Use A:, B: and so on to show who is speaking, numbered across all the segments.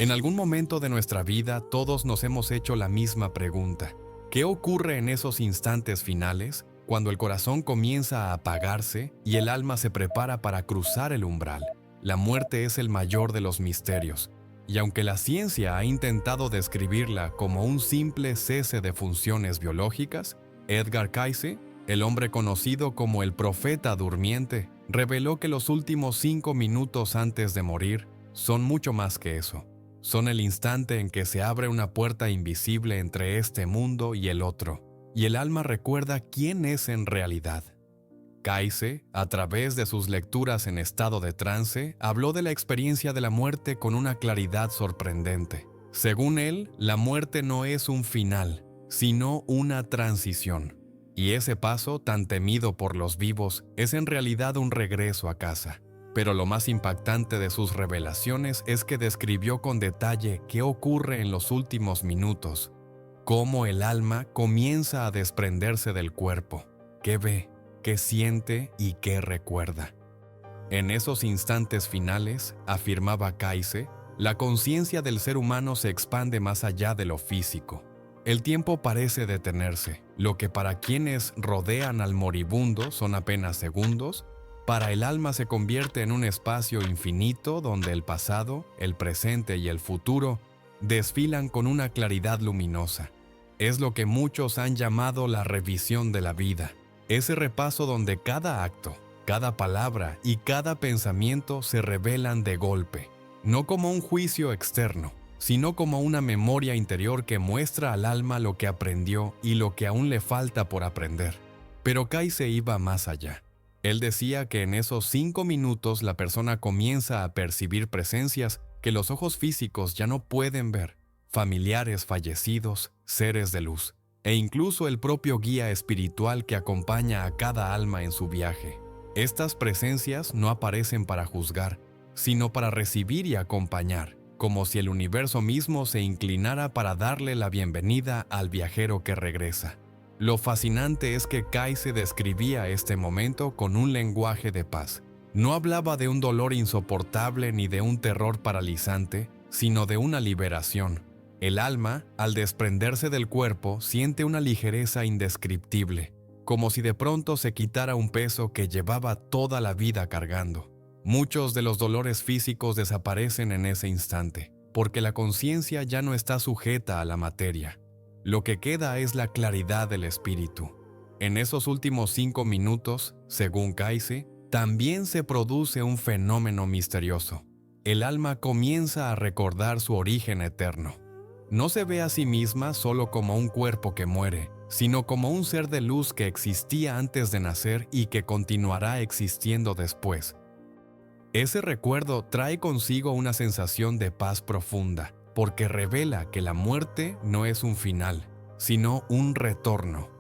A: En algún momento de nuestra vida todos nos hemos hecho la misma pregunta. ¿Qué ocurre en esos instantes finales, cuando el corazón comienza a apagarse y el alma se prepara para cruzar el umbral? La muerte es el mayor de los misterios, y aunque la ciencia ha intentado describirla como un simple cese de funciones biológicas, Edgar Cayce, el hombre conocido como el profeta durmiente, reveló que los últimos 5 minutos antes de morir son mucho más que eso. Son el instante en que se abre una puerta invisible entre este mundo y el otro, y el alma recuerda quién es en realidad. Cayce, a través de sus lecturas en estado de trance, habló de la experiencia de la muerte con una claridad sorprendente. Según él, la muerte no es un final, sino una transición. Y ese paso, tan temido por los vivos, es en realidad un regreso a casa. Pero lo más impactante de sus revelaciones es que describió con detalle qué ocurre en los últimos minutos, cómo el alma comienza a desprenderse del cuerpo, qué ve, qué siente y qué recuerda. En esos instantes finales, afirmaba Cayce, la conciencia del ser humano se expande más allá de lo físico. El tiempo parece detenerse, lo que para quienes rodean al moribundo son apenas segundos, para el alma se convierte en un espacio infinito donde el pasado, el presente y el futuro desfilan con una claridad luminosa. Es lo que muchos han llamado la revisión de la vida, ese repaso donde cada acto, cada palabra y cada pensamiento se revelan de golpe, no como un juicio externo, sino como una memoria interior que muestra al alma lo que aprendió y lo que aún le falta por aprender. Pero Cayce iba más allá. Él decía que en esos 5 minutos la persona comienza a percibir presencias que los ojos físicos ya no pueden ver, familiares fallecidos, seres de luz, e incluso el propio guía espiritual que acompaña a cada alma en su viaje. Estas presencias no aparecen para juzgar, sino para recibir y acompañar, como si el universo mismo se inclinara para darle la bienvenida al viajero que regresa. Lo fascinante es que Cayce describía este momento con un lenguaje de paz. No hablaba de un dolor insoportable ni de un terror paralizante, sino de una liberación. El alma, al desprenderse del cuerpo, siente una ligereza indescriptible, como si de pronto se quitara un peso que llevaba toda la vida cargando. Muchos de los dolores físicos desaparecen en ese instante, porque la conciencia ya no está sujeta a la materia. Lo que queda es la claridad del espíritu. En esos últimos 5 minutos, según Cayce, también se produce un fenómeno misterioso. El alma comienza a recordar su origen eterno. No se ve a sí misma solo como un cuerpo que muere, sino como un ser de luz que existía antes de nacer y que continuará existiendo después. Ese recuerdo trae consigo una sensación de paz profunda, porque revela que la muerte no es un final, sino un retorno.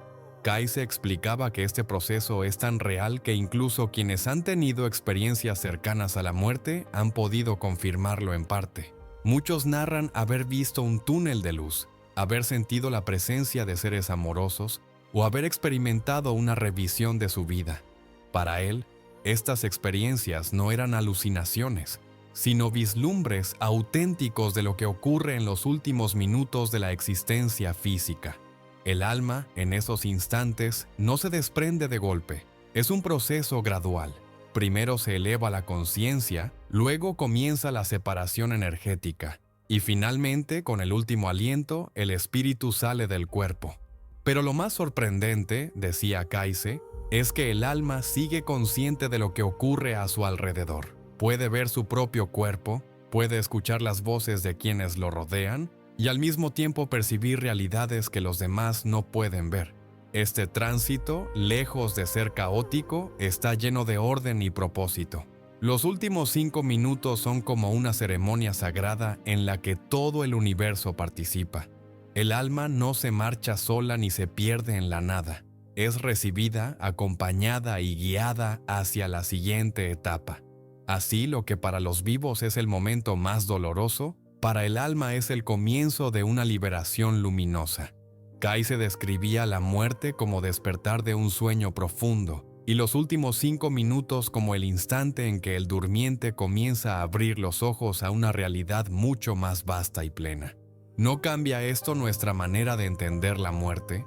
A: Cayce explicaba que este proceso es tan real que incluso quienes han tenido experiencias cercanas a la muerte han podido confirmarlo en parte. Muchos narran haber visto un túnel de luz, haber sentido la presencia de seres amorosos o haber experimentado una revisión de su vida. Para él, estas experiencias no eran alucinaciones, sino vislumbres auténticos de lo que ocurre en los últimos minutos de la existencia física. El alma, en esos instantes, no se desprende de golpe. Es un proceso gradual. Primero se eleva la conciencia, luego comienza la separación energética, y finalmente, con el último aliento, el espíritu sale del cuerpo. Pero lo más sorprendente, decía Cayce, es que el alma sigue consciente de lo que ocurre a su alrededor. Puede ver su propio cuerpo, puede escuchar las voces de quienes lo rodean y al mismo tiempo percibir realidades que los demás no pueden ver. Este tránsito, lejos de ser caótico, está lleno de orden y propósito. Los últimos 5 minutos son como una ceremonia sagrada en la que todo el universo participa. El alma no se marcha sola ni se pierde en la nada. Es recibida, acompañada y guiada hacia la siguiente etapa. Así, lo que para los vivos es el momento más doloroso, para el alma es el comienzo de una liberación luminosa. Cayce describía la muerte como despertar de un sueño profundo, y los últimos 5 minutos como el instante en que el durmiente comienza a abrir los ojos a una realidad mucho más vasta y plena. ¿No cambia esto nuestra manera de entender la muerte?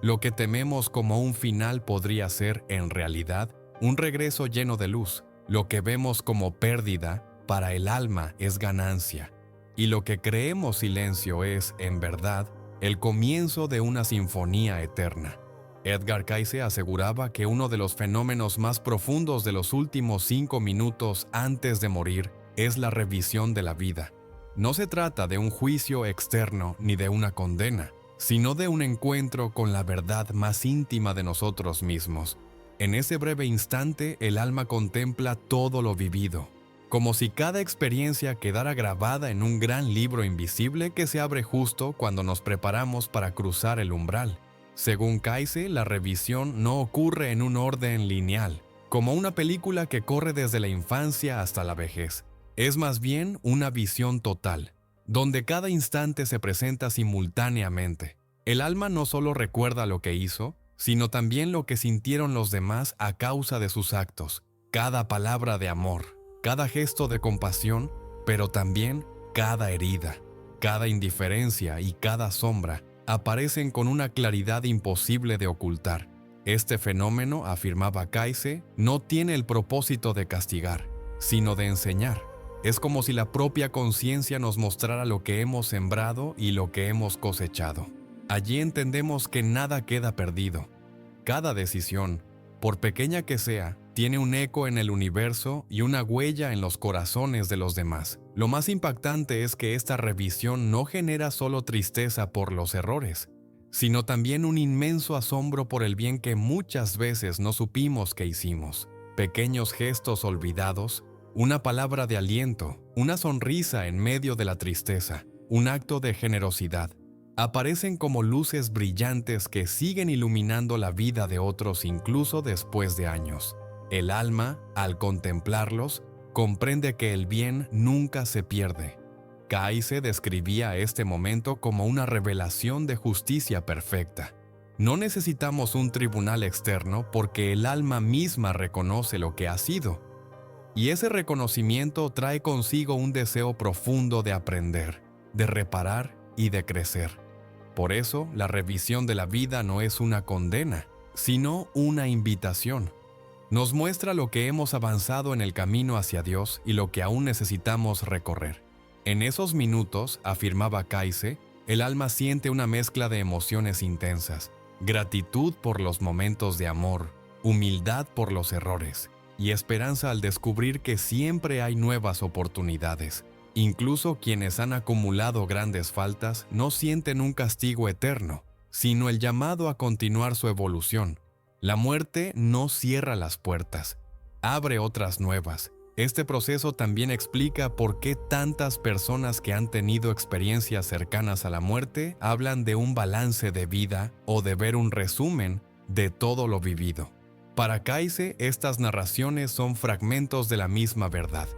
A: Lo que tememos como un final podría ser, en realidad, un regreso lleno de luz. Lo que vemos como pérdida, para el alma es ganancia. Y lo que creemos silencio es, en verdad, el comienzo de una sinfonía eterna. Edgar Cayce aseguraba que uno de los fenómenos más profundos de los últimos 5 minutos antes de morir es la revisión de la vida. No se trata de un juicio externo ni de una condena, sino de un encuentro con la verdad más íntima de nosotros mismos. En ese breve instante, el alma contempla todo lo vivido, como si cada experiencia quedara grabada en un gran libro invisible que se abre justo cuando nos preparamos para cruzar el umbral. Según Cayce, la revisión no ocurre en un orden lineal, como una película que corre desde la infancia hasta la vejez. Es más bien una visión total, donde cada instante se presenta simultáneamente. El alma no solo recuerda lo que hizo, sino también lo que sintieron los demás a causa de sus actos. Cada palabra de amor, cada gesto de compasión, pero también cada herida, cada indiferencia y cada sombra aparecen con una claridad imposible de ocultar. Este fenómeno, afirmaba Cayce, no tiene el propósito de castigar, sino de enseñar. Es como si la propia conciencia nos mostrara lo que hemos sembrado y lo que hemos cosechado. Allí entendemos que nada queda perdido. Cada decisión, por pequeña que sea, tiene un eco en el universo y una huella en los corazones de los demás. Lo más impactante es que esta revisión no genera solo tristeza por los errores, sino también un inmenso asombro por el bien que muchas veces no supimos que hicimos. Pequeños gestos olvidados, una palabra de aliento, una sonrisa en medio de la tristeza, un acto de generosidad, aparecen como luces brillantes que siguen iluminando la vida de otros incluso después de años. El alma, al contemplarlos, comprende que el bien nunca se pierde. Cayce describía este momento como una revelación de justicia perfecta. No necesitamos un tribunal externo porque el alma misma reconoce lo que ha sido. Y ese reconocimiento trae consigo un deseo profundo de aprender, de reparar y de crecer. Por eso, la revisión de la vida no es una condena, sino una invitación. Nos muestra lo que hemos avanzado en el camino hacia Dios y lo que aún necesitamos recorrer. En esos minutos, afirmaba Cayce, el alma siente una mezcla de emociones intensas: gratitud por los momentos de amor, humildad por los errores, y esperanza al descubrir que siempre hay nuevas oportunidades. Incluso quienes han acumulado grandes faltas no sienten un castigo eterno, sino el llamado a continuar su evolución. La muerte no cierra las puertas, abre otras nuevas. Este proceso también explica por qué tantas personas que han tenido experiencias cercanas a la muerte hablan de un balance de vida o de ver un resumen de todo lo vivido. Para Cayce, estas narraciones son fragmentos de la misma verdad,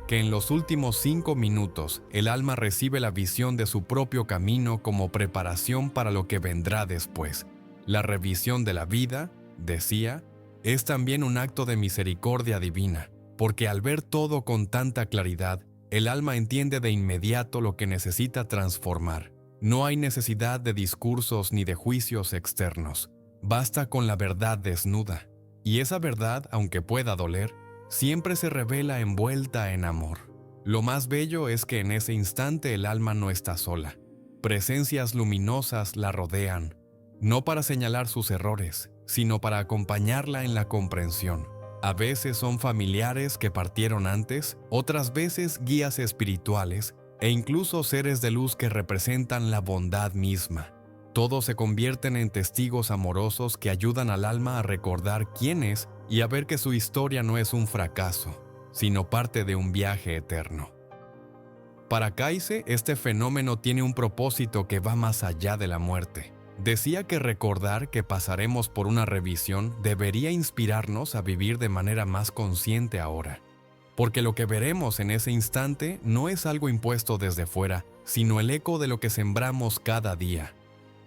A: que en los últimos 5 minutos el alma recibe la visión de su propio camino como preparación para lo que vendrá después. La revisión de la vida, decía, es también un acto de misericordia divina, porque al ver todo con tanta claridad, el alma entiende de inmediato lo que necesita transformar. No hay necesidad de discursos ni de juicios externos. Basta con la verdad desnuda. Y esa verdad, aunque pueda doler, siempre se revela envuelta en amor. Lo más bello es que en ese instante el alma no está sola. Presencias luminosas la rodean, no para señalar sus errores, sino para acompañarla en la comprensión. A veces son familiares que partieron antes, otras veces guías espirituales e incluso seres de luz que representan la bondad misma. Todos se convierten en testigos amorosos que ayudan al alma a recordar quién es y a ver que su historia no es un fracaso, sino parte de un viaje eterno. Para Cayce, este fenómeno tiene un propósito que va más allá de la muerte. Decía que recordar que pasaremos por una revisión debería inspirarnos a vivir de manera más consciente ahora, porque lo que veremos en ese instante no es algo impuesto desde fuera, sino el eco de lo que sembramos cada día.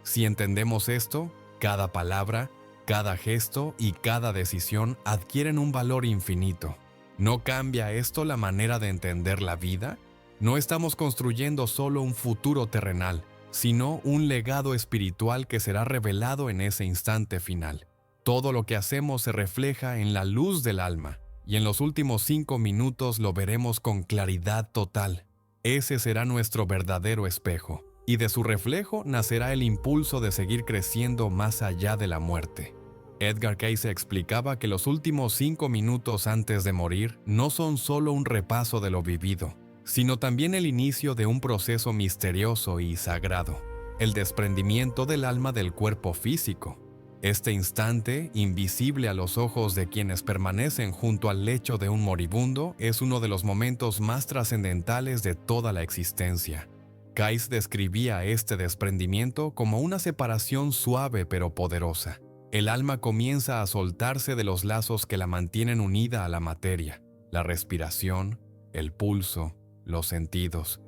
A: Si entendemos esto, cada palabra, Cada gesto y cada decisión adquieren un valor infinito. ¿No cambia esto la manera de entender la vida? No estamos construyendo solo un futuro terrenal, sino un legado espiritual que será revelado en ese instante final. Todo lo que hacemos se refleja en la luz del alma, y en los últimos 5 minutos lo veremos con claridad total. Ese será nuestro verdadero espejo, y de su reflejo nacerá el impulso de seguir creciendo más allá de la muerte. Edgar Cayce explicaba que los últimos 5 minutos antes de morir no son solo un repaso de lo vivido, sino también el inicio de un proceso misterioso y sagrado, el desprendimiento del alma del cuerpo físico. Este instante, invisible a los ojos de quienes permanecen junto al lecho de un moribundo, es uno de los momentos más trascendentales de toda la existencia. Cayce describía este desprendimiento como una separación suave pero poderosa. El alma comienza a soltarse de los lazos que la mantienen unida a la materia, la respiración, el pulso, los sentidos.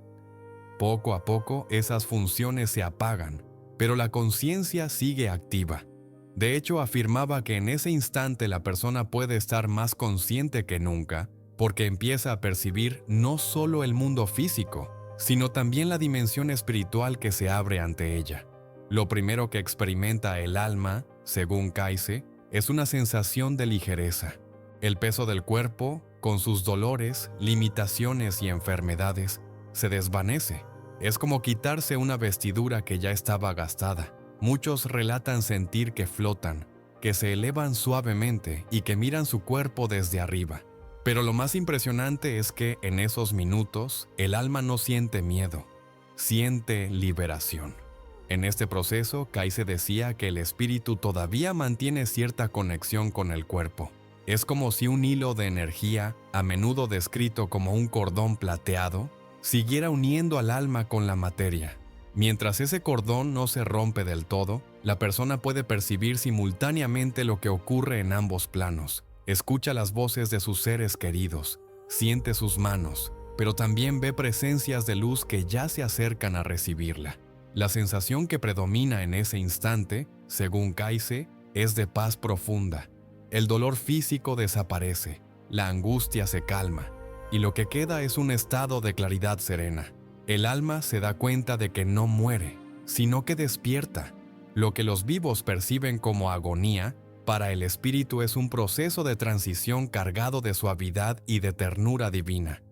A: Poco a poco esas funciones se apagan, pero la conciencia sigue activa. De hecho, afirmaba que en ese instante la persona puede estar más consciente que nunca, porque empieza a percibir no solo el mundo físico, sino también la dimensión espiritual que se abre ante ella. Lo primero que experimenta el alma, según Cayce, es una sensación de ligereza. El peso del cuerpo, con sus dolores, limitaciones y enfermedades, se desvanece. Es como quitarse una vestidura que ya estaba gastada. Muchos relatan sentir que flotan, que se elevan suavemente y que miran su cuerpo desde arriba. Pero lo más impresionante es que en esos minutos el alma no siente miedo, siente liberación. En este proceso, Cayce decía que el espíritu todavía mantiene cierta conexión con el cuerpo. Es como si un hilo de energía, a menudo descrito como un cordón plateado, siguiera uniendo al alma con la materia. Mientras ese cordón no se rompe del todo, la persona puede percibir simultáneamente lo que ocurre en ambos planos. Escucha las voces de sus seres queridos, siente sus manos, pero también ve presencias de luz que ya se acercan a recibirla. La sensación que predomina en ese instante, según Cayce, es de paz profunda. El dolor físico desaparece, la angustia se calma, y lo que queda es un estado de claridad serena. El alma se da cuenta de que no muere, sino que despierta. Lo que los vivos perciben como agonía, para el espíritu es un proceso de transición cargado de suavidad y de ternura divina.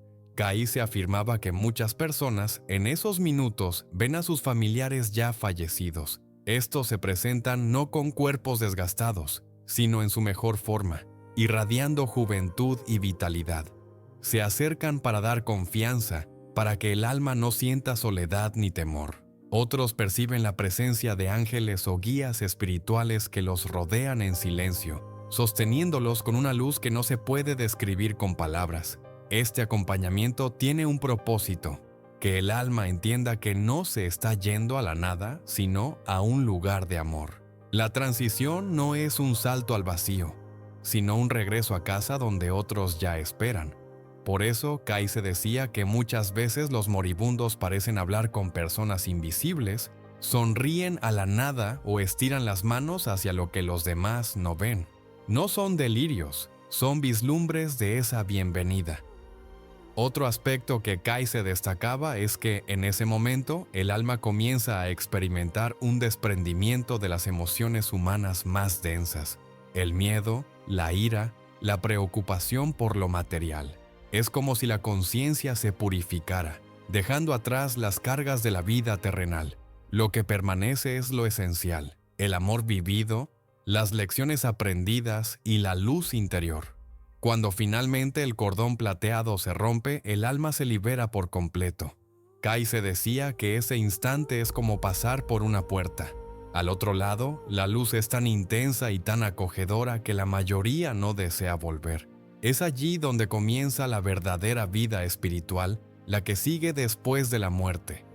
A: Cayce afirmaba que muchas personas en esos minutos ven a sus familiares ya fallecidos. Estos se presentan no con cuerpos desgastados, sino en su mejor forma, irradiando juventud y vitalidad. Se acercan para dar confianza, para que el alma no sienta soledad ni temor. Otros perciben la presencia de ángeles o guías espirituales que los rodean en silencio, sosteniéndolos con una luz que no se puede describir con palabras. Este acompañamiento tiene un propósito, que el alma entienda que no se está yendo a la nada, sino a un lugar de amor. La transición no es un salto al vacío, sino un regreso a casa donde otros ya esperan. Por eso, Cayce decía que muchas veces los moribundos parecen hablar con personas invisibles, sonríen a la nada o estiran las manos hacia lo que los demás no ven. No son delirios, son vislumbres de esa bienvenida. Otro aspecto que Cayce destacaba es que en ese momento el alma comienza a experimentar un desprendimiento de las emociones humanas más densas, el miedo, la ira, la preocupación por lo material. Es como si la conciencia se purificara, dejando atrás las cargas de la vida terrenal. Lo que permanece es lo esencial, el amor vivido, las lecciones aprendidas y la luz interior. Cuando finalmente el cordón plateado se rompe, el alma se libera por completo. Cayce decía que ese instante es como pasar por una puerta. Al otro lado, la luz es tan intensa y tan acogedora que la mayoría no desea volver. Es allí donde comienza la verdadera vida espiritual, la que sigue después de la muerte.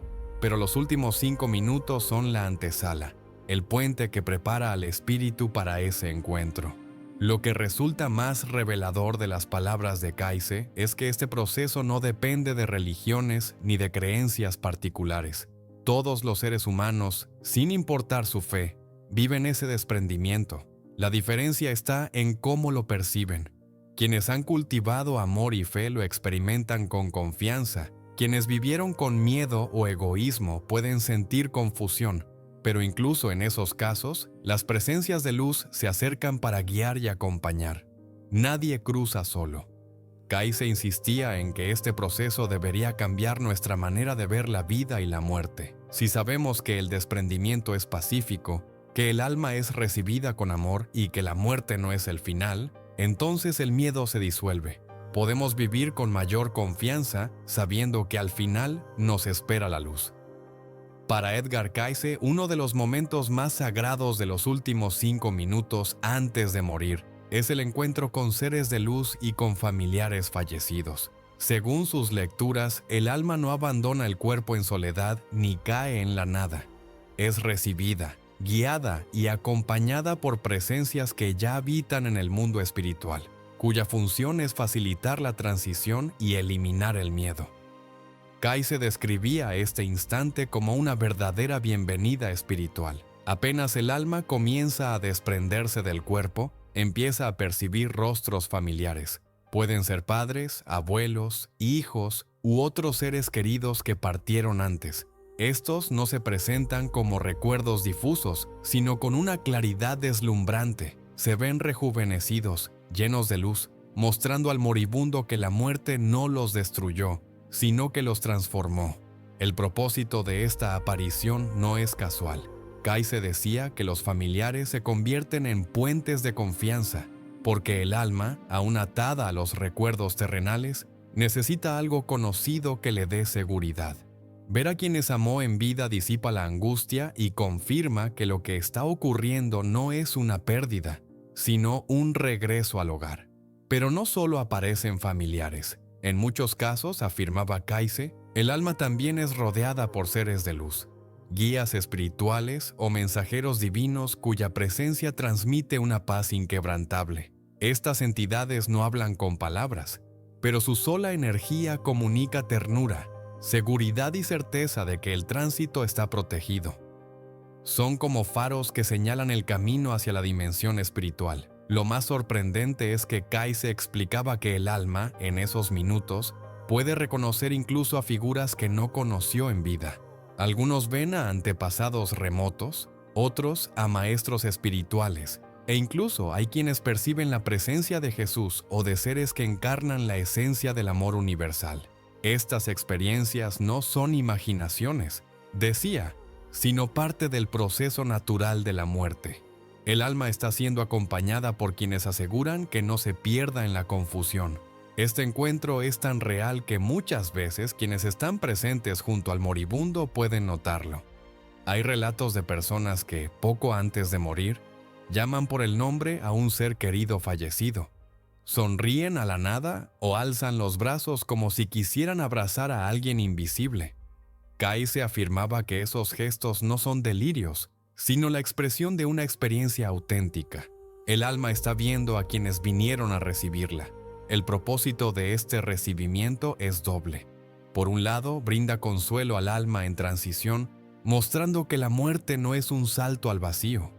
A: Pero los últimos 5 minutos son la antesala, el puente que prepara al espíritu para ese encuentro. Lo que resulta más revelador de las palabras de Cayce es que este proceso no depende de religiones ni de creencias particulares. Todos los seres humanos, sin importar su fe, viven ese desprendimiento. La diferencia está en cómo lo perciben. Quienes han cultivado amor y fe lo experimentan con confianza. Quienes vivieron con miedo o egoísmo pueden sentir confusión, pero incluso en esos casos, las presencias de luz se acercan para guiar y acompañar. Nadie cruza solo. Kaise insistía en que este proceso debería cambiar nuestra manera de ver la vida y la muerte. Si sabemos que el desprendimiento es pacífico, que el alma es recibida con amor y que la muerte no es el final, entonces el miedo se disuelve. Podemos vivir con mayor confianza sabiendo que al final nos espera la luz. Para Edgar Cayce, uno de los momentos más sagrados de los últimos 5 minutos antes de morir es el encuentro con seres de luz y con familiares fallecidos. Según sus lecturas, el alma no abandona el cuerpo en soledad ni cae en la nada. Es recibida, guiada y acompañada por presencias que ya habitan en el mundo espiritual, cuya función es facilitar la transición y eliminar el miedo. Cayce describía este instante como una verdadera bienvenida espiritual. Apenas el alma comienza a desprenderse del cuerpo, empieza a percibir rostros familiares. Pueden ser padres, abuelos, hijos u otros seres queridos que partieron antes. Estos no se presentan como recuerdos difusos, sino con una claridad deslumbrante. Se ven rejuvenecidos, llenos de luz, mostrando al moribundo que la muerte no los destruyó, sino que los transformó. El propósito de esta aparición no es casual. Cayce decía que los familiares se convierten en puentes de confianza, porque el alma, aún atada a los recuerdos terrenales, necesita algo conocido que le dé seguridad. Ver a quienes amó en vida disipa la angustia y confirma que lo que está ocurriendo no es una pérdida, sino un regreso al hogar. Pero no solo aparecen familiares. En muchos casos, afirmaba Cayce, el alma también es rodeada por seres de luz, guías espirituales o mensajeros divinos cuya presencia transmite una paz inquebrantable. Estas entidades no hablan con palabras, pero su sola energía comunica ternura, seguridad y certeza de que el tránsito está protegido. Son como faros que señalan el camino hacia la dimensión espiritual. Lo más sorprendente es que Cayce explicaba que el alma, en esos minutos, puede reconocer incluso a figuras que no conoció en vida. Algunos ven a antepasados remotos, otros a maestros espirituales, e incluso hay quienes perciben la presencia de Jesús o de seres que encarnan la esencia del amor universal. Estas experiencias no son imaginaciones, decía, sino parte del proceso natural de la muerte. El alma está siendo acompañada por quienes aseguran que no se pierda en la confusión. Este encuentro es tan real que muchas veces quienes están presentes junto al moribundo pueden notarlo. Hay relatos de personas que, poco antes de morir, llaman por el nombre a un ser querido fallecido. Sonríen a la nada o alzan los brazos como si quisieran abrazar a alguien invisible. Cayce afirmaba que esos gestos no son delirios, sino la expresión de una experiencia auténtica. El alma está viendo a quienes vinieron a recibirla. El propósito de este recibimiento es doble. Por un lado, brinda consuelo al alma en transición, mostrando que la muerte no es un salto al vacío.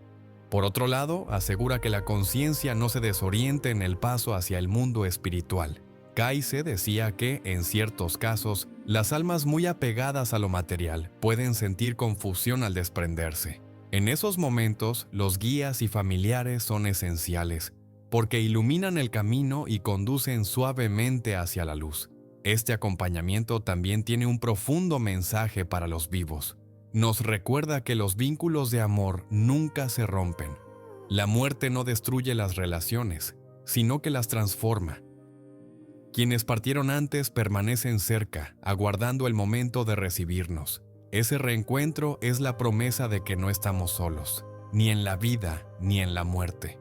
A: Por otro lado, asegura que la conciencia no se desoriente en el paso hacia el mundo espiritual. Cayce decía que, en ciertos casos, las almas muy apegadas a lo material pueden sentir confusión al desprenderse. En esos momentos, los guías y familiares son esenciales, porque iluminan el camino y conducen suavemente hacia la luz. Este acompañamiento también tiene un profundo mensaje para los vivos. Nos recuerda que los vínculos de amor nunca se rompen. La muerte no destruye las relaciones, sino que las transforma. Quienes partieron antes permanecen cerca, aguardando el momento de recibirnos. Ese reencuentro es la promesa de que no estamos solos, ni en la vida ni en la muerte.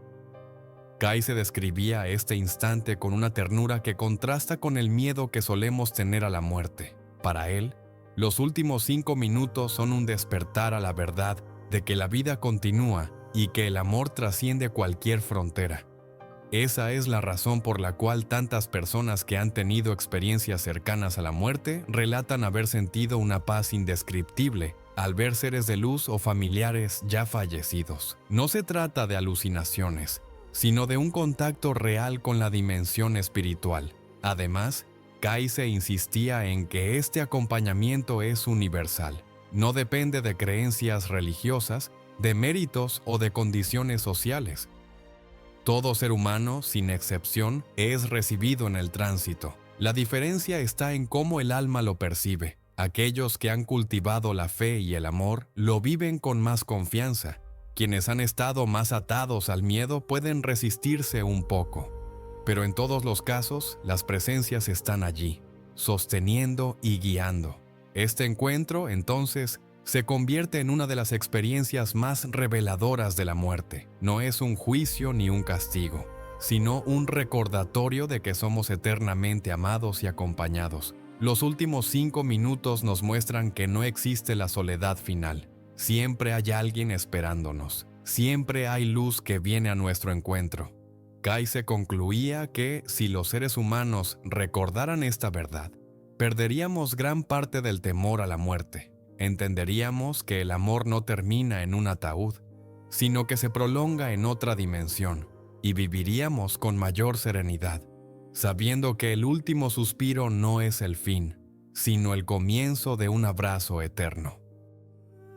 A: Cayce describía este instante con una ternura que contrasta con el miedo que solemos tener a la muerte. Para él, los últimos 5 minutos son un despertar a la verdad de que la vida continúa y que el amor trasciende cualquier frontera. Esa es la razón por la cual tantas personas que han tenido experiencias cercanas a la muerte relatan haber sentido una paz indescriptible al ver seres de luz o familiares ya fallecidos. No se trata de alucinaciones, sino de un contacto real con la dimensión espiritual. Además, Kayse insistía en que este acompañamiento es universal. No depende de creencias religiosas, de méritos o de condiciones sociales. Todo ser humano, sin excepción, es recibido en el tránsito. La diferencia está en cómo el alma lo percibe. Aquellos que han cultivado la fe y el amor lo viven con más confianza. Quienes han estado más atados al miedo pueden resistirse un poco. Pero en todos los casos, las presencias están allí, sosteniendo y guiando. Este encuentro, entonces, se convierte en una de las experiencias más reveladoras de la muerte. No es un juicio ni un castigo, sino un recordatorio de que somos eternamente amados y acompañados. Los últimos 5 minutos nos muestran que no existe la soledad final. Siempre hay alguien esperándonos. Siempre hay luz que viene a nuestro encuentro. Kayse concluía que si los seres humanos recordaran esta verdad, perderíamos gran parte del temor a la muerte. Entenderíamos que el amor no termina en un ataúd, sino que se prolonga en otra dimensión, y viviríamos con mayor serenidad, sabiendo que el último suspiro no es el fin, sino el comienzo de un abrazo eterno.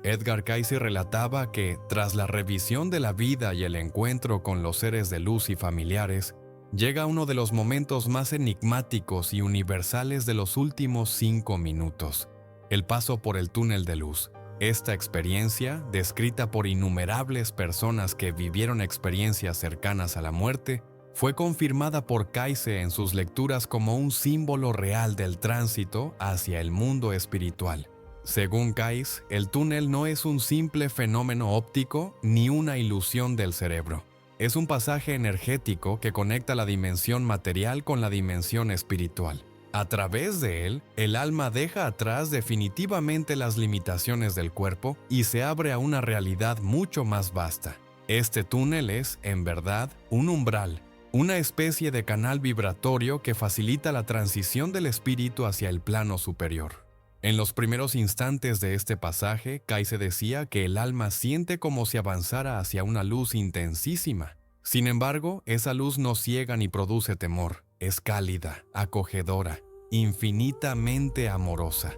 A: Edgar Cayce relataba que, tras la revisión de la vida y el encuentro con los seres de luz y familiares, llega uno de los momentos más enigmáticos y universales de los últimos 5 minutos, el paso por el túnel de luz. Esta experiencia, descrita por innumerables personas que vivieron experiencias cercanas a la muerte, fue confirmada por Cayce en sus lecturas como un símbolo real del tránsito hacia el mundo espiritual. Según Cayce, el túnel no es un simple fenómeno óptico ni una ilusión del cerebro. Es un pasaje energético que conecta la dimensión material con la dimensión espiritual. A través de él, el alma deja atrás definitivamente las limitaciones del cuerpo y se abre a una realidad mucho más vasta. Este túnel es, en verdad, un umbral, una especie de canal vibratorio que facilita la transición del espíritu hacia el plano superior. En los primeros instantes de este pasaje, Cayce decía que el alma siente como si avanzara hacia una luz intensísima. Sin embargo, esa luz no ciega ni produce temor. Es cálida, acogedora, infinitamente amorosa.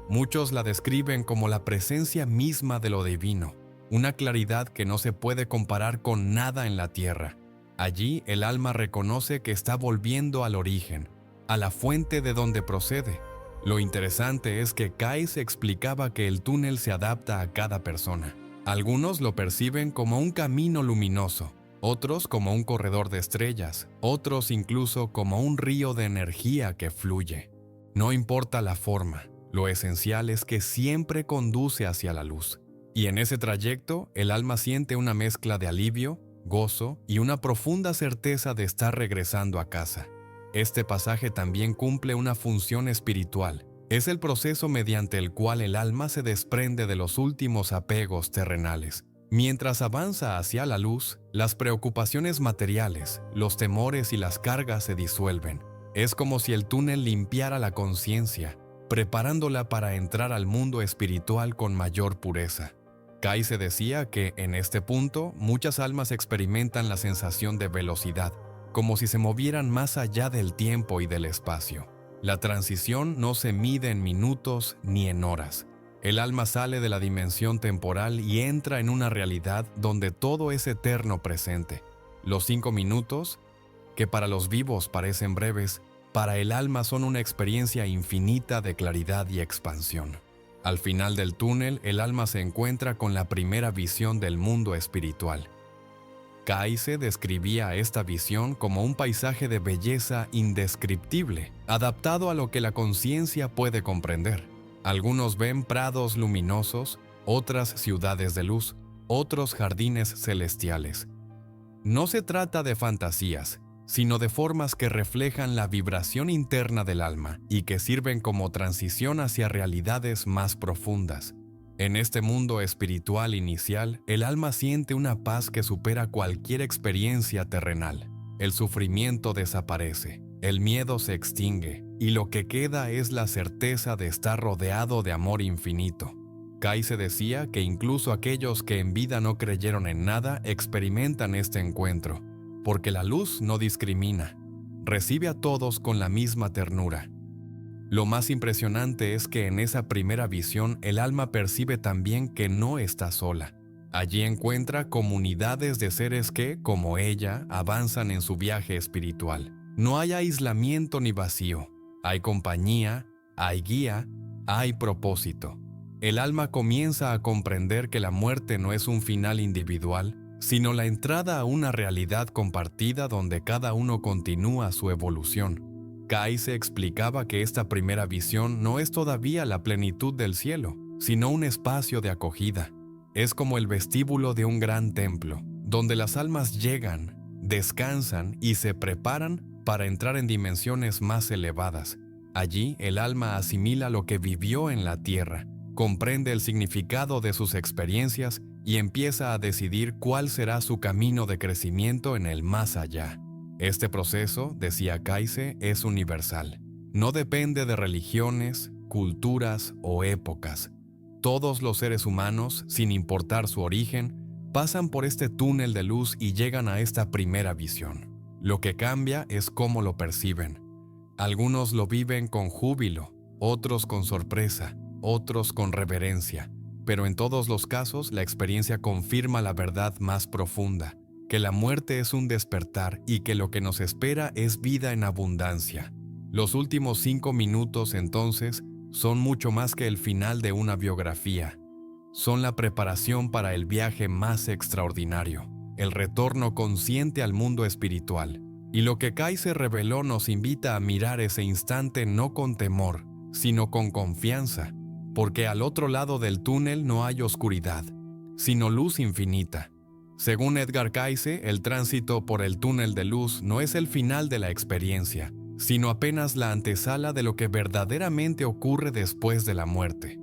A: Muchos la describen como la presencia misma de lo divino, una claridad que no se puede comparar con nada en la tierra. Allí, el alma reconoce que está volviendo al origen, a la fuente de donde procede. Lo interesante es que Cayce explicaba que el túnel se adapta a cada persona. Algunos lo perciben como un camino luminoso, otros como un corredor de estrellas, otros incluso como un río de energía que fluye. No importa la forma, lo esencial es que siempre conduce hacia la luz. Y en ese trayecto, el alma siente una mezcla de alivio, gozo y una profunda certeza de estar regresando a casa. Este pasaje también cumple una función espiritual. Es el proceso mediante el cual el alma se desprende de los últimos apegos terrenales. Mientras avanza hacia la luz, las preocupaciones materiales, los temores y las cargas se disuelven. Es como si el túnel limpiara la conciencia, preparándola para entrar al mundo espiritual con mayor pureza. Cayce decía que, en este punto, muchas almas experimentan la sensación de velocidad, como si se movieran más allá del tiempo y del espacio. La transición no se mide en minutos ni en horas. El alma sale de la dimensión temporal y entra en una realidad donde todo es eterno presente. Los 5 minutos, que para los vivos parecen breves, para el alma son una experiencia infinita de claridad y expansión. Al final del túnel, el alma se encuentra con la primera visión del mundo espiritual. Cayce describía esta visión como un paisaje de belleza indescriptible, adaptado a lo que la conciencia puede comprender. Algunos ven prados luminosos, otras ciudades de luz, otros jardines celestiales. No se trata de fantasías, sino de formas que reflejan la vibración interna del alma y que sirven como transición hacia realidades más profundas. En este mundo espiritual inicial, el alma siente una paz que supera cualquier experiencia terrenal. El sufrimiento desaparece, el miedo se extingue, y lo que queda es la certeza de estar rodeado de amor infinito. Kai se decía que incluso aquellos que en vida no creyeron en nada experimentan este encuentro, porque la luz no discrimina, recibe a todos con la misma ternura. Lo más impresionante es que en esa primera visión el alma percibe también que no está sola. Allí encuentra comunidades de seres que, como ella, avanzan en su viaje espiritual. No hay aislamiento ni vacío, hay compañía, hay guía, hay propósito. El alma comienza a comprender que la muerte no es un final individual, sino la entrada a una realidad compartida donde cada uno continúa su evolución. Kai se explicaba que esta primera visión no es todavía la plenitud del cielo, sino un espacio de acogida. Es como el vestíbulo de un gran templo, donde las almas llegan, descansan y se preparan para entrar en dimensiones más elevadas. Allí el alma asimila lo que vivió en la tierra, comprende el significado de sus experiencias y empieza a decidir cuál será su camino de crecimiento en el más allá. Este proceso, decía Kaise, es universal. No depende de religiones, culturas o épocas. Todos los seres humanos, sin importar su origen, pasan por este túnel de luz y llegan a esta primera visión. Lo que cambia es cómo lo perciben. Algunos lo viven con júbilo, otros con sorpresa, otros con reverencia, pero en todos los casos la experiencia confirma la verdad más profunda, que la muerte es un despertar y que lo que nos espera es vida en abundancia. Los últimos 5 minutos, entonces, son mucho más que el final de una biografía. Son la preparación para el viaje más extraordinario, el retorno consciente al mundo espiritual. Y lo que Kai se reveló nos invita a mirar ese instante no con temor, sino con confianza, porque al otro lado del túnel no hay oscuridad, sino luz infinita. Según Edgar Cayce, el tránsito por el túnel de luz no es el final de la experiencia, sino apenas la antesala de lo que verdaderamente ocurre después de la muerte.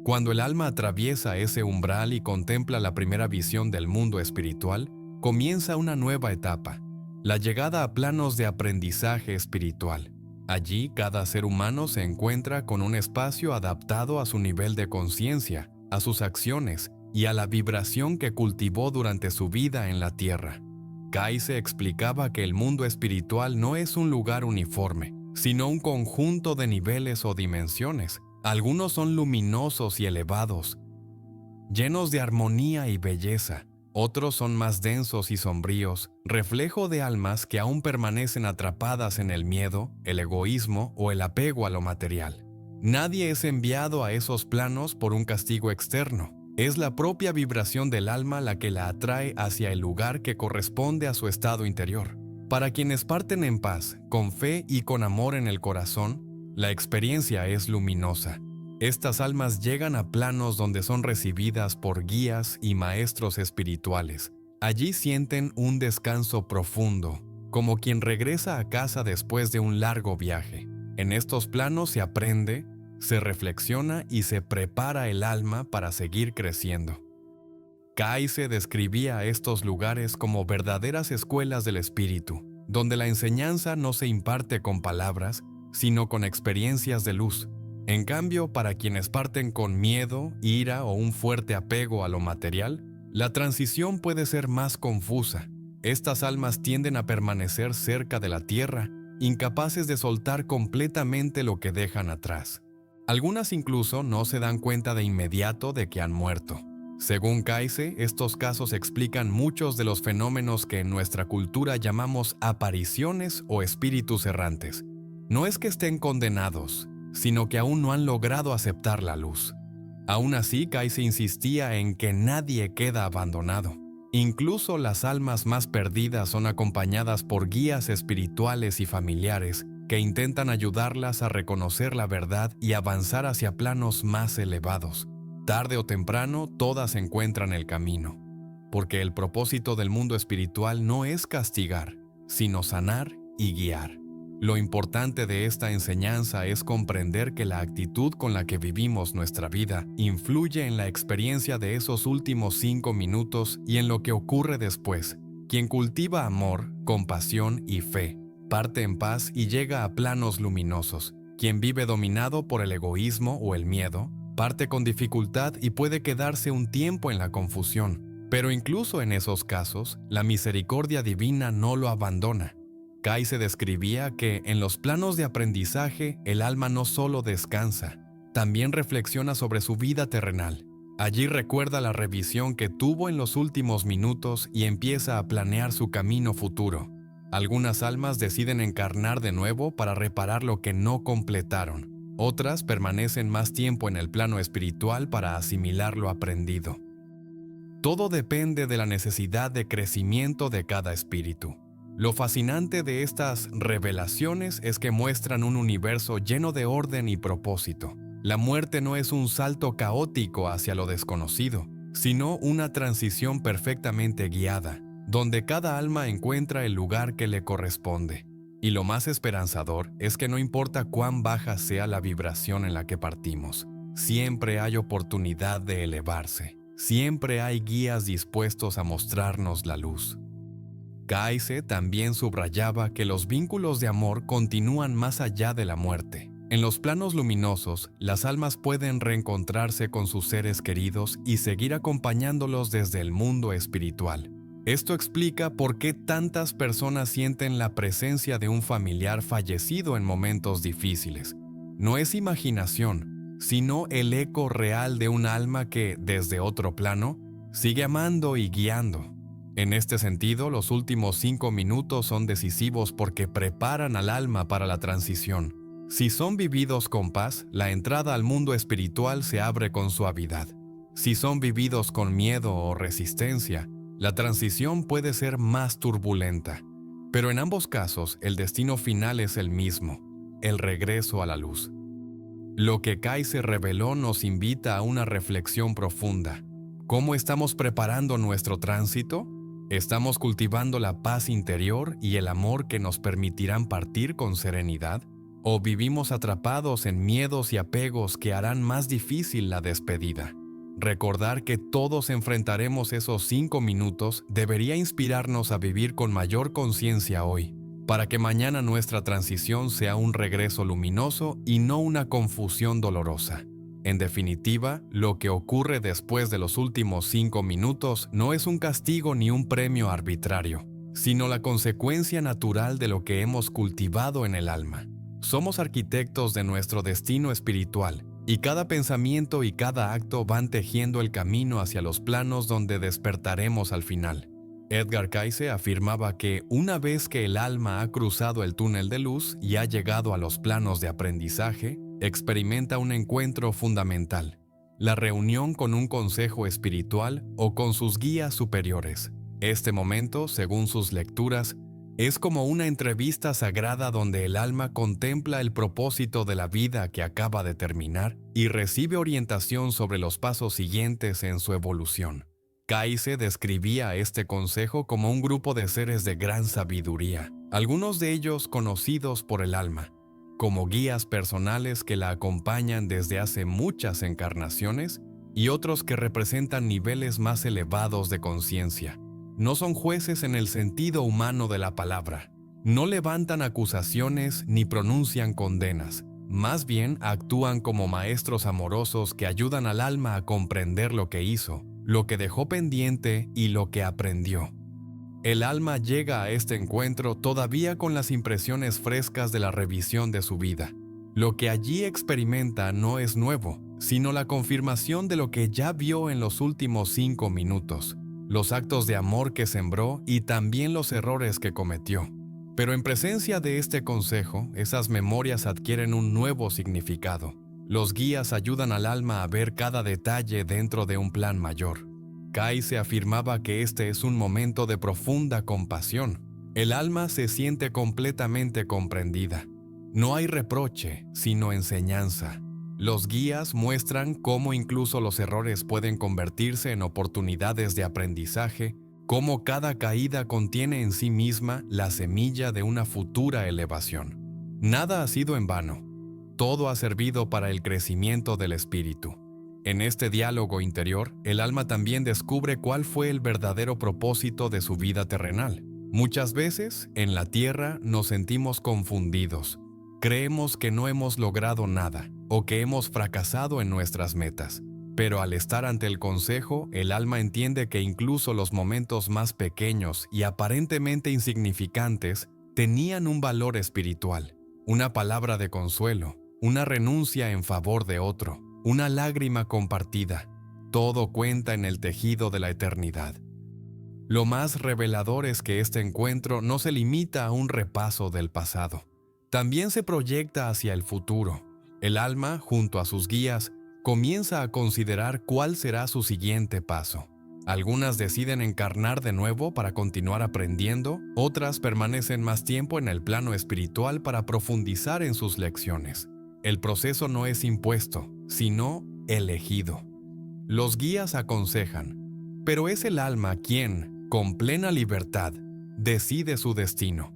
A: Cuando el alma atraviesa ese umbral y contempla la primera visión del mundo espiritual, comienza una nueva etapa, la llegada a planos de aprendizaje espiritual. Allí, cada ser humano se encuentra con un espacio adaptado a su nivel de conciencia, a sus acciones y a la vibración que cultivó durante su vida en la Tierra. Cayce explicaba que el mundo espiritual no es un lugar uniforme, sino un conjunto de niveles o dimensiones. Algunos son luminosos y elevados, llenos de armonía y belleza. Otros son más densos y sombríos, reflejo de almas que aún permanecen atrapadas en el miedo, el egoísmo o el apego a lo material. Nadie es enviado a esos planos por un castigo externo. Es la propia vibración del alma la que la atrae hacia el lugar que corresponde a su estado interior. Para quienes parten en paz, con fe y con amor en el corazón, la experiencia es luminosa. Estas almas llegan a planos donde son recibidas por guías y maestros espirituales. Allí sienten un descanso profundo, como quien regresa a casa después de un largo viaje. En estos planos se aprende, se reflexiona y se prepara el alma para seguir creciendo. Cayce describía estos lugares como verdaderas escuelas del espíritu, donde la enseñanza no se imparte con palabras, sino con experiencias de luz. En cambio, para quienes parten con miedo, ira o un fuerte apego a lo material, la transición puede ser más confusa. Estas almas tienden a permanecer cerca de la tierra, incapaces de soltar completamente lo que dejan atrás. Algunas incluso no se dan cuenta de inmediato de que han muerto. Según Cayce, estos casos explican muchos de los fenómenos que en nuestra cultura llamamos apariciones o espíritus errantes. No es que estén condenados, sino que aún no han logrado aceptar la luz. Aún así, Cayce insistía en que nadie queda abandonado. Incluso las almas más perdidas son acompañadas por guías espirituales y familiares que intentan ayudarlas a reconocer la verdad y avanzar hacia planos más elevados. Tarde o temprano, todas encuentran el camino, porque el propósito del mundo espiritual no es castigar, sino sanar y guiar. Lo importante de esta enseñanza es comprender que la actitud con la que vivimos nuestra vida influye en la experiencia de esos últimos 5 minutos y en lo que ocurre después. Quien cultiva amor, compasión y fe, parte en paz y llega a planos luminosos. Quien vive dominado por el egoísmo o el miedo, parte con dificultad y puede quedarse un tiempo en la confusión. Pero incluso en esos casos, la misericordia divina no lo abandona. Kaiser describía que en los planos de aprendizaje el alma no solo descansa, también reflexiona sobre su vida terrenal. Allí recuerda la revisión que tuvo en los últimos minutos y empieza a planear su camino futuro. Algunas almas deciden encarnar de nuevo para reparar lo que no completaron. Otras permanecen más tiempo en el plano espiritual para asimilar lo aprendido. Todo depende de la necesidad de crecimiento de cada espíritu. Lo fascinante de estas revelaciones es que muestran un universo lleno de orden y propósito. La muerte no es un salto caótico hacia lo desconocido, sino una transición perfectamente guiada, donde cada alma encuentra el lugar que le corresponde. Y lo más esperanzador es que no importa cuán baja sea la vibración en la que partimos, siempre hay oportunidad de elevarse. Siempre hay guías dispuestos a mostrarnos la luz. Kaiser también subrayaba que los vínculos de amor continúan más allá de la muerte. En los planos luminosos, las almas pueden reencontrarse con sus seres queridos y seguir acompañándolos desde el mundo espiritual. Esto explica por qué tantas personas sienten la presencia de un familiar fallecido en momentos difíciles. No es imaginación, sino el eco real de un alma que, desde otro plano, sigue amando y guiando. En este sentido, los últimos 5 minutos son decisivos porque preparan al alma para la transición. Si son vividos con paz, la entrada al mundo espiritual se abre con suavidad. Si son vividos con miedo o resistencia, la transición puede ser más turbulenta. Pero en ambos casos, el destino final es el mismo, el regreso a la luz. Lo que Kaiser reveló nos invita a una reflexión profunda. ¿Cómo estamos preparando nuestro tránsito? ¿Estamos cultivando la paz interior y el amor que nos permitirán partir con serenidad? ¿O vivimos atrapados en miedos y apegos que harán más difícil la despedida? Recordar que todos enfrentaremos esos 5 minutos debería inspirarnos a vivir con mayor conciencia hoy, para que mañana nuestra transición sea un regreso luminoso y no una confusión dolorosa. En definitiva, lo que ocurre después de los últimos 5 minutos no es un castigo ni un premio arbitrario, sino la consecuencia natural de lo que hemos cultivado en el alma. Somos arquitectos de nuestro destino espiritual, y cada pensamiento y cada acto van tejiendo el camino hacia los planos donde despertaremos al final. Edgar Cayce afirmaba que una vez que el alma ha cruzado el túnel de luz y ha llegado a los planos de aprendizaje, experimenta un encuentro fundamental, la reunión con un consejo espiritual o con sus guías superiores. Este momento, según sus lecturas, es como una entrevista sagrada donde el alma contempla el propósito de la vida que acaba de terminar y recibe orientación sobre los pasos siguientes en su evolución. Cayce describía a este consejo como un grupo de seres de gran sabiduría, algunos de ellos conocidos por el alma, como guías personales que la acompañan desde hace muchas encarnaciones y otros que representan niveles más elevados de conciencia. No son jueces en el sentido humano de la palabra. No levantan acusaciones ni pronuncian condenas. Más bien actúan como maestros amorosos que ayudan al alma a comprender lo que hizo, lo que dejó pendiente y lo que aprendió. El alma llega a este encuentro todavía con las impresiones frescas de la revisión de su vida. Lo que allí experimenta no es nuevo, sino la confirmación de lo que ya vio en los últimos 5 minutos. Los actos de amor que sembró y también los errores que cometió. Pero en presencia de este consejo, esas memorias adquieren un nuevo significado. Los guías ayudan al alma a ver cada detalle dentro de un plan mayor. Cayce afirmaba que este es un momento de profunda compasión. El alma se siente completamente comprendida. No hay reproche, sino enseñanza. Los guías muestran cómo incluso los errores pueden convertirse en oportunidades de aprendizaje, cómo cada caída contiene en sí misma la semilla de una futura elevación. Nada ha sido en vano. Todo ha servido para el crecimiento del espíritu. En este diálogo interior, el alma también descubre cuál fue el verdadero propósito de su vida terrenal. Muchas veces, en la tierra, nos sentimos confundidos. Creemos que no hemos logrado nada, o que hemos fracasado en nuestras metas. Pero al estar ante el consejo, el alma entiende que incluso los momentos más pequeños y aparentemente insignificantes tenían un valor espiritual, una palabra de consuelo, una renuncia en favor de otro, una lágrima compartida. Todo cuenta en el tejido de la eternidad. Lo más revelador es que este encuentro no se limita a un repaso del pasado. También se proyecta hacia el futuro. El alma, junto a sus guías, comienza a considerar cuál será su siguiente paso. Algunas deciden encarnar de nuevo para continuar aprendiendo, otras permanecen más tiempo en el plano espiritual para profundizar en sus lecciones. El proceso no es impuesto, sino elegido. Los guías aconsejan, pero es el alma quien, con plena libertad, decide su destino.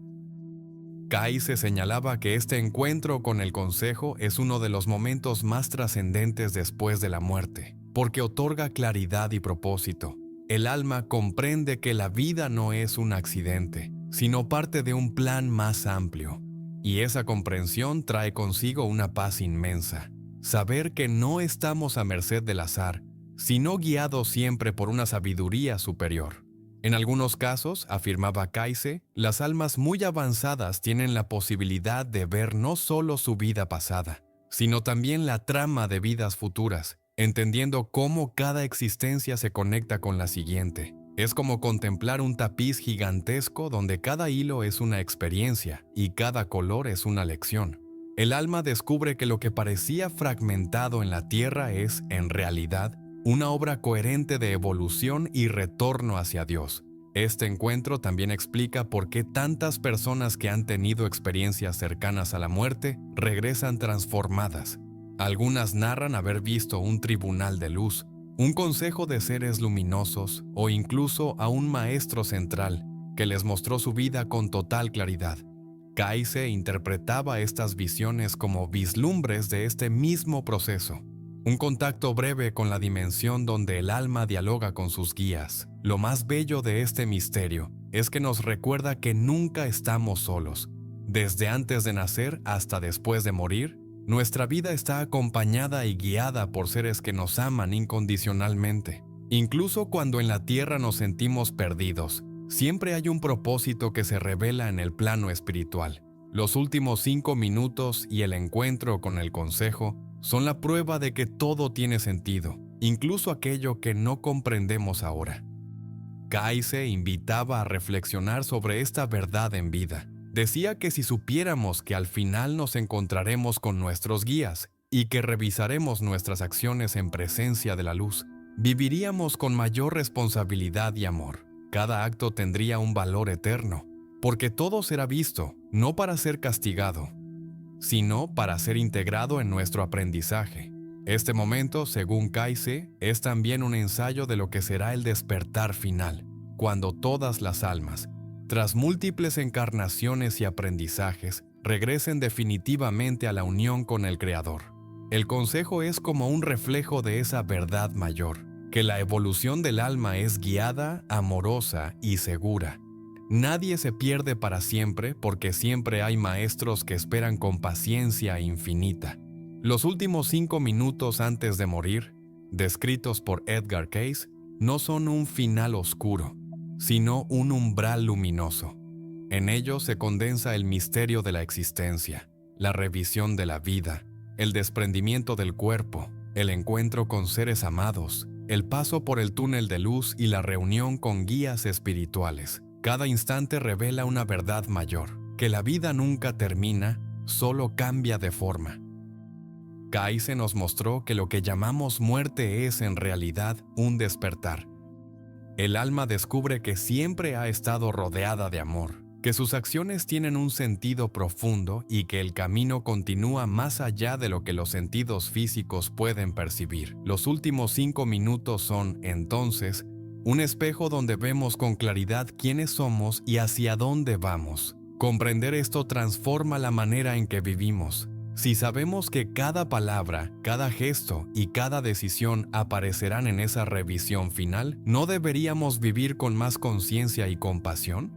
A: Kai se señalaba que este encuentro con el consejo es uno de los momentos más trascendentes después de la muerte, porque otorga claridad y propósito. El alma comprende que la vida no es un accidente, sino parte de un plan más amplio. Y esa comprensión trae consigo una paz inmensa. Saber que no estamos a merced del azar, sino guiados siempre por una sabiduría superior. En algunos casos, afirmaba Kaise, las almas muy avanzadas tienen la posibilidad de ver no solo su vida pasada, sino también la trama de vidas futuras, entendiendo cómo cada existencia se conecta con la siguiente. Es como contemplar un tapiz gigantesco donde cada hilo es una experiencia y cada color es una lección. El alma descubre que lo que parecía fragmentado en la tierra es, en realidad, una obra coherente de evolución y retorno hacia Dios. Este encuentro también explica por qué tantas personas que han tenido experiencias cercanas a la muerte regresan transformadas. Algunas narran haber visto un tribunal de luz, un consejo de seres luminosos o incluso a un maestro central que les mostró su vida con total claridad. Kaise interpretaba estas visiones como vislumbres de este mismo proceso. Un contacto breve con la dimensión donde el alma dialoga con sus guías. Lo más bello de este misterio es que nos recuerda que nunca estamos solos. Desde antes de nacer hasta después de morir, nuestra vida está acompañada y guiada por seres que nos aman incondicionalmente. Incluso cuando en la tierra nos sentimos perdidos, siempre hay un propósito que se revela en el plano espiritual. Los últimos 5 minutos y el encuentro con el consejo son la prueba de que todo tiene sentido, incluso aquello que no comprendemos ahora. Kaise invitaba a reflexionar sobre esta verdad en vida. Decía que si supiéramos que al final nos encontraremos con nuestros guías y que revisaremos nuestras acciones en presencia de la luz, viviríamos con mayor responsabilidad y amor. Cada acto tendría un valor eterno, porque todo será visto, no para ser castigado, sino para ser integrado en nuestro aprendizaje. Este momento, según Kaise, es también un ensayo de lo que será el despertar final, cuando todas las almas, tras múltiples encarnaciones y aprendizajes, regresen definitivamente a la unión con el Creador. El consejo es como un reflejo de esa verdad mayor, que la evolución del alma es guiada, amorosa y segura. Nadie se pierde para siempre porque siempre hay maestros que esperan con paciencia infinita. Los últimos 5 minutos antes de morir, descritos por Edgar Cayce, no son un final oscuro, sino un umbral luminoso. En ellos se condensa el misterio de la existencia, la revisión de la vida, el desprendimiento del cuerpo, el encuentro con seres amados, el paso por el túnel de luz y la reunión con guías espirituales. Cada instante revela una verdad mayor, que la vida nunca termina, solo cambia de forma. Kaise nos mostró que lo que llamamos muerte es en realidad un despertar. El alma descubre que siempre ha estado rodeada de amor, que sus acciones tienen un sentido profundo y que el camino continúa más allá de lo que los sentidos físicos pueden percibir. Los últimos 5 minutos son, entonces, un espejo donde vemos con claridad quiénes somos y hacia dónde vamos. Comprender esto transforma la manera en que vivimos. Si sabemos que cada palabra, cada gesto y cada decisión aparecerán en esa revisión final, ¿no deberíamos vivir con más conciencia y compasión?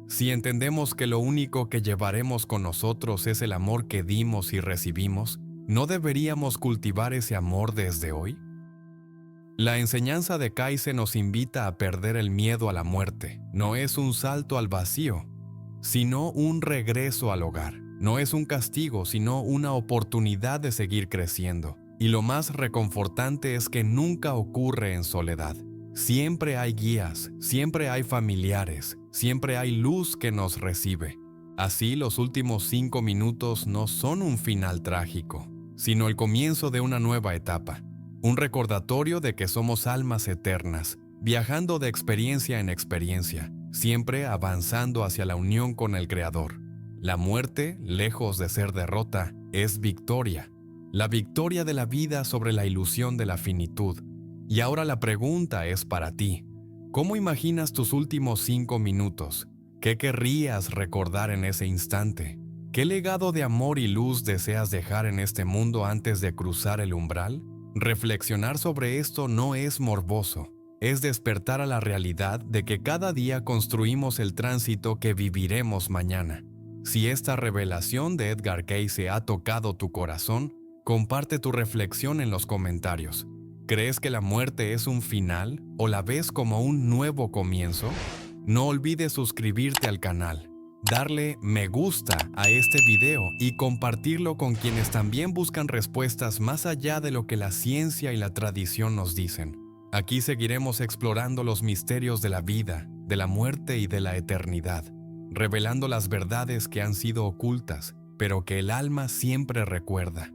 A: Si entendemos que lo único que llevaremos con nosotros es el amor que dimos y recibimos, ¿No deberíamos cultivar ese amor desde hoy? La enseñanza de Kaizen nos invita a perder el miedo a la muerte. No es un salto al vacío, sino un regreso al hogar. No es un castigo, sino una oportunidad de seguir creciendo. Y lo más reconfortante es que nunca ocurre en soledad. Siempre hay guías, siempre hay familiares, siempre hay luz que nos recibe. Así, los últimos 5 minutos no son un final trágico, sino el comienzo de una nueva etapa. Un recordatorio de que somos almas eternas, viajando de experiencia en experiencia, siempre avanzando hacia la unión con el Creador. La muerte, lejos de ser derrota, es victoria. La victoria de la vida sobre la ilusión de la finitud. Y ahora la pregunta es para ti. ¿Cómo imaginas tus últimos 5 minutos? ¿Qué querrías recordar en ese instante? ¿Qué legado de amor y luz deseas dejar en este mundo antes de cruzar el umbral? Reflexionar sobre esto no es morboso, es despertar a la realidad de que cada día construimos el tránsito que viviremos mañana. Si esta revelación de Edgar Cayce ha tocado tu corazón, comparte tu reflexión en los comentarios. ¿Crees que la muerte es un final o la ves como un nuevo comienzo? No olvides suscribirte al canal, darle me gusta a este video y compartirlo con quienes también buscan respuestas más allá de lo que la ciencia y la tradición nos dicen. Aquí seguiremos explorando los misterios de la vida, de la muerte y de la eternidad, revelando las verdades que han sido ocultas, pero que el alma siempre recuerda.